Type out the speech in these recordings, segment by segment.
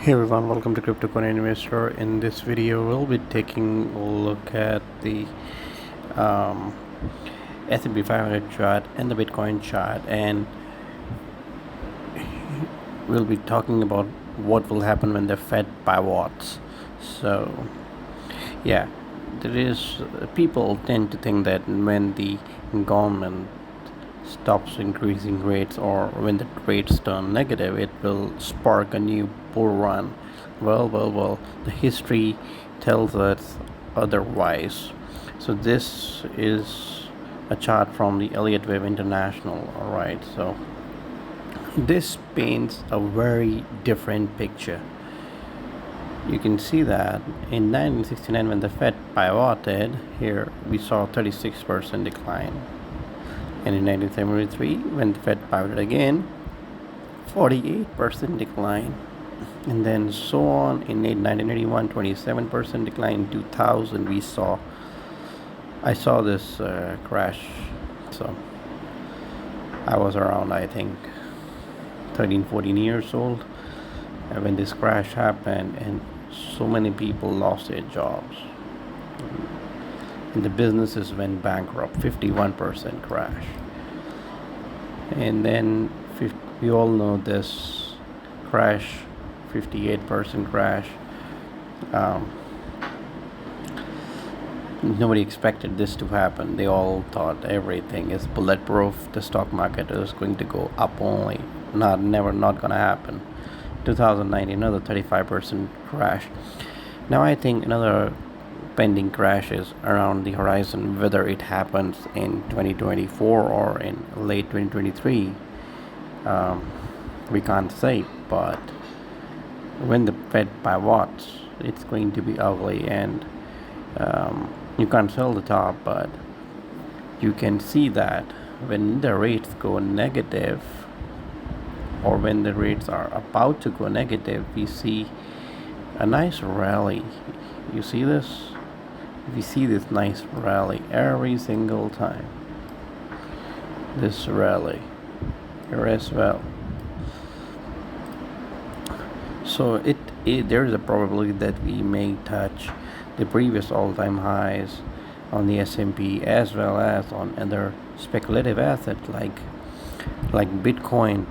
Hey everyone, welcome to CryptoCoin Investor. In this video, we'll be taking a look at the um, SP 500 chart and the Bitcoin chart, and we'll be talking about what will happen when the Fed pivots. So, yeah, there is people tend to think that when the government stops increasing rates or when the rates turn negative, it will spark a new bull run. Well, the history tells us otherwise. So this is a chart from the Elliott Wave International. All right, so this paints a very different picture. You can see that in 1969 when the Fed pivoted, here we saw 36% decline. And in 1973, when the Fed pivoted again, 48% decline. And then so on in 1981, 27% decline. In 2000, I saw this crash. So I was around, I think, 13, 14 years old when this crash happened, and so many people lost their jobs. And the businesses went bankrupt, 51% crash. And then we all know this crash, 58% crash. Nobody expected this to happen. They all thought everything is bulletproof. The stock market is going to go up only, not gonna happen. 2009, another 35% crash. Now I think another pending crashes around the horizon. Whether it happens in 2024 or in late 2023, we can't say. But when the Fed pivots, it's going to be ugly, and you can't sell the top, but you can see that when the rates go negative, or when the rates are about to go negative, we see a nice rally. You see this? We see this nice rally every single time. This rally here as well. So there is a probability that we may touch the previous all-time highs on the S&P, as well as on other speculative assets like Bitcoin,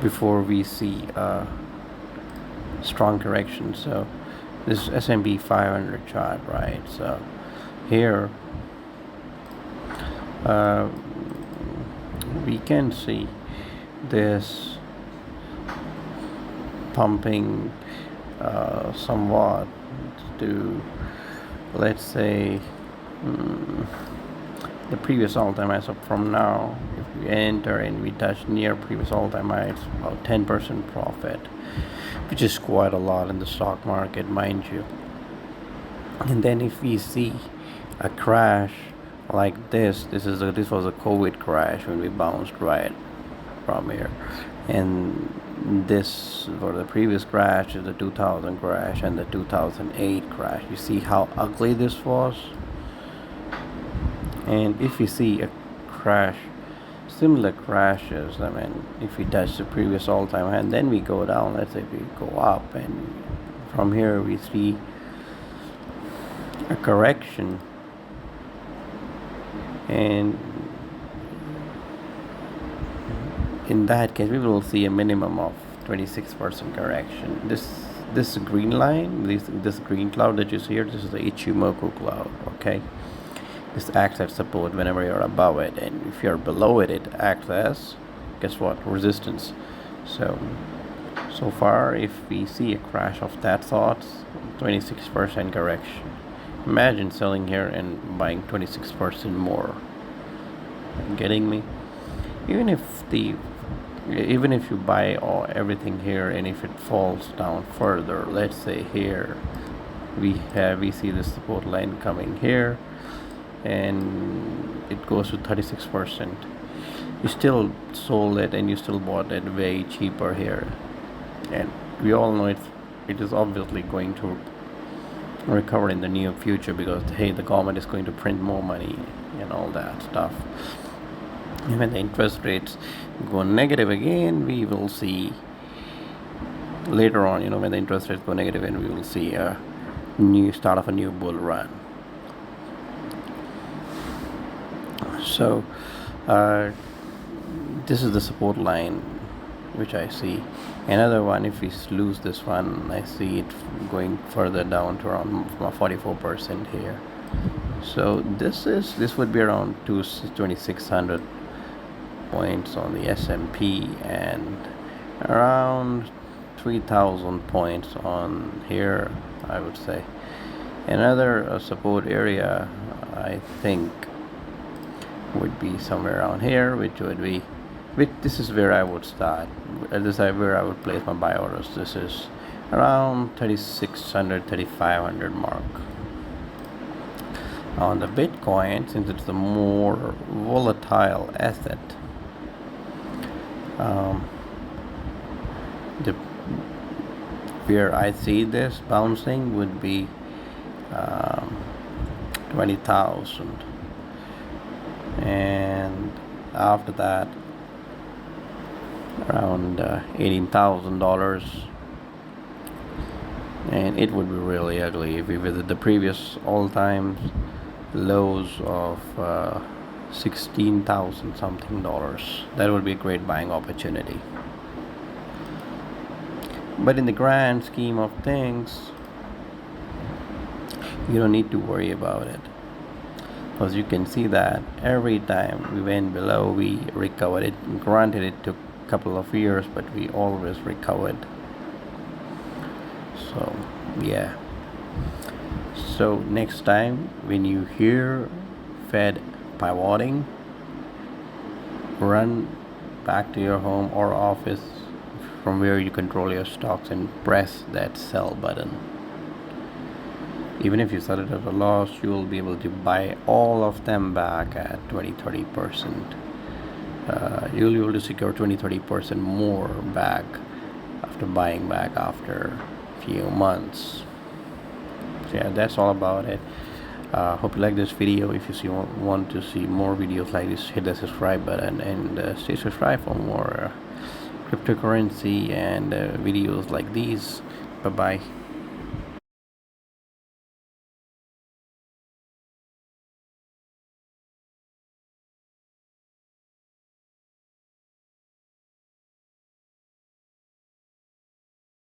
before we see a strong correction. So this is SP 500 chart, right? So here we can see this pumping somewhat to, let's say, the previous all-time highs. So from now, if we enter and we touch near previous all-time highs, about 10% profit, which is quite a lot in the stock market, mind you. And then if we see a crash like this was a COVID crash when we bounced right from here, and this for the previous crash is the 2000 crash and the 2008 crash. You see how ugly this was. And if you see a crash, similar crashes, I mean, if we touch the previous all-time high and then we go down, let's say we go up, and from here we see a correction, and in that case we will see a minimum of 26% correction. This green line, this green cloud that you see here, this is the Ichimoku cloud. Okay, this acts as support whenever you're above it, and if you're below it, it acts as, guess what, resistance. So far, if we see a crash of that sort, 26% correction. Imagine selling here and buying 26% more. Getting me? Even if you buy everything here, and if it falls down further, let's say here we see the support line coming here, and it goes to 36%. You still sold it and you still bought it way cheaper here, and we all know it is obviously going to recover in the near future, because hey, the government is going to print more money and all that stuff. And when the interest rates go negative again, we will see later on, when the interest rates go negative, and we will see a new start of a new bull run. So this is the support line which I see. Another one, if we lose this one, I see it going further down to around 44% here. So this would be around 2,600 points on the S&P and around 3,000 points on here, I would say. Another support area, I think, would be somewhere around here, this is where I would start. This is where I would place my buy orders. This is around 3,600, 3,500 mark. On the Bitcoin, since it's a more volatile asset, where I see this bouncing would be 20,000, and after that around $18,000, and it would be really ugly if we visit the previous all-time lows of 16,000 something dollars. That would be a great buying opportunity. But in the grand scheme of things, you don't need to worry about it, because you can see that every time we went below, we recovered it. Granted, it took a couple of years, but we always recovered. So yeah, so next time when you hear Fed pivoting, run back to your home or office from where you control your stocks and press that sell button. Even if you sell it at a loss, you will be able to buy all of them back at 20-30%. You'll be able to secure 20-30% more back after buying back after a few months. So yeah, that's all about it. Hope you like this video. If you want to see more videos like this, hit the subscribe button and stay subscribed for more cryptocurrency and videos like these. Bye bye.